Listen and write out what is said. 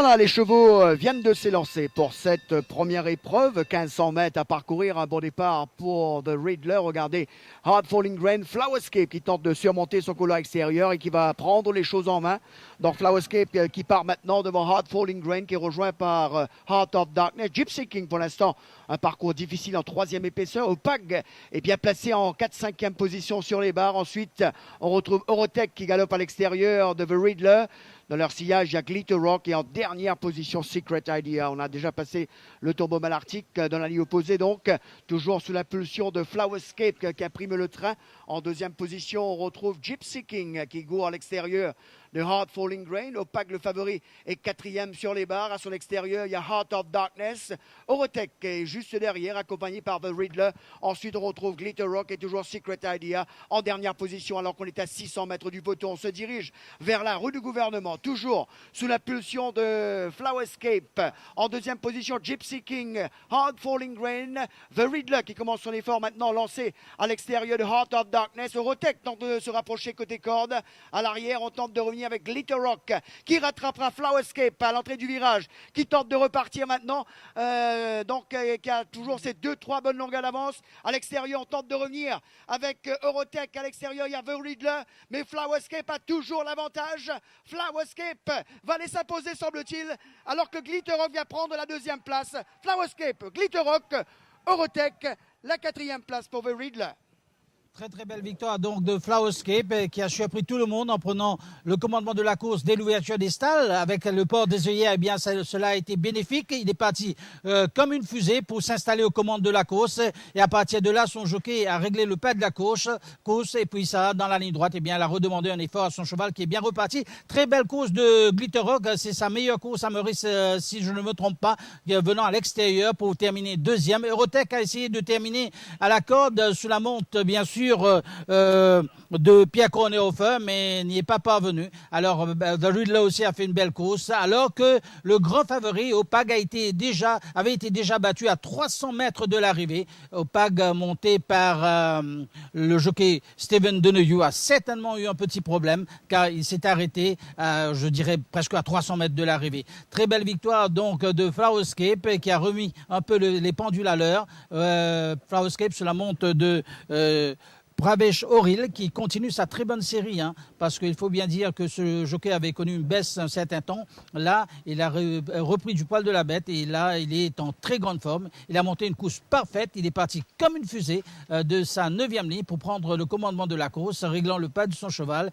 Voilà, les chevaux viennent de s'élancer pour cette première épreuve. 1500 mètres à parcourir, un bon départ pour The Riddler. Regardez, Hard Falling Grain, Flowerscape qui tente de surmonter son couloir extérieur et qui va prendre les choses en main. Donc Flowerscape qui part maintenant devant Hard Falling Grain qui est rejoint par Heart of Darkness. Gypsy King pour l'instant, un parcours difficile en troisième épaisseur. Opag est bien placé en 4-5e position sur les barres. Ensuite, on retrouve Eurotech qui galope à l'extérieur de The Riddler. Dans leur sillage, il y a Glitter Rock et en dernière position, Secret Idea. On a déjà passé le Turbo Malartic dans la ligne opposée, donc toujours sous l'impulsion de Flowerscape qui imprime le train. En deuxième position, on retrouve Gypsy King qui court à l'extérieur de Hard Falling Grain. Opag, le favori, est quatrième sur les barres. À son extérieur, il y a Heart of Darkness. Eurotech est juste derrière, accompagné par The Riddler. Ensuite, on retrouve Glitter Rock et toujours Secret Idea en dernière position, alors qu'on est à 600 mètres du peloton. On se dirige vers la rue du gouvernement, toujours sous la pulsion de Flowerscape. En deuxième position, Gypsy King, Hard Falling Grain. The Riddler qui commence son effort maintenant, lancé à l'extérieur de Heart of Darkness. Eurotech tente de se rapprocher côté corde. À l'arrière, on tente de revenir avec Glitter Rock qui rattrapera Flowerscape à l'entrée du virage, qui tente de repartir maintenant, qui a toujours ses 2-3 bonnes longueurs d'avance. À l'extérieur, on tente de revenir avec Eurotech. À l'extérieur, il y a The Riddler, mais Flowerscape a toujours l'avantage. Flowerscape va aller s'imposer, semble-t-il, alors que Glitter Rock vient prendre la deuxième place. Flowerscape, Glitter Rock, Eurotech, la quatrième place pour The Riddler. Très très belle victoire donc de Flowerscape qui a surpris tout le monde en prenant le commandement de la course dès l'ouverture des stalles. Avec le port des œillets, eh bien cela a été bénéfique. Il est parti comme une fusée pour s'installer aux commandes de la course et à partir de là, son jockey a réglé le pas de la course et puis ça, dans la ligne droite, eh bien, elle a redemandé un effort à son cheval qui est bien reparti. Très belle course de Glitter Rock, c'est sa meilleure course à Maurice, si je ne me trompe pas, venant à l'extérieur pour terminer deuxième. Eurotech a essayé de terminer à la corde sous la monte, bien sûr, de Pierre Cornérhofer, mais n'y est pas parvenu. Alors, The Riddler aussi a fait une belle course, alors que le grand favori, Opag, avait été déjà battu à 300 mètres de l'arrivée. Opag, monté par le jockey Steven Deneuillou, a certainement eu un petit problème, car il s'est arrêté, je dirais, presque à 300 mètres de l'arrivée. Très belle victoire, donc, de Flowerscape, qui a remis un peu les pendules à l'heure. Flowerscape sur la monte de Pravesh Oril qui continue sa très bonne série, parce qu'il faut bien dire que ce jockey avait connu une baisse un certain temps. Là, il a repris du poil de la bête et là, il est en très grande forme. Il a monté une course parfaite. Il est parti comme une fusée de sa 9e ligne pour prendre le commandement de la course, réglant le pas de son cheval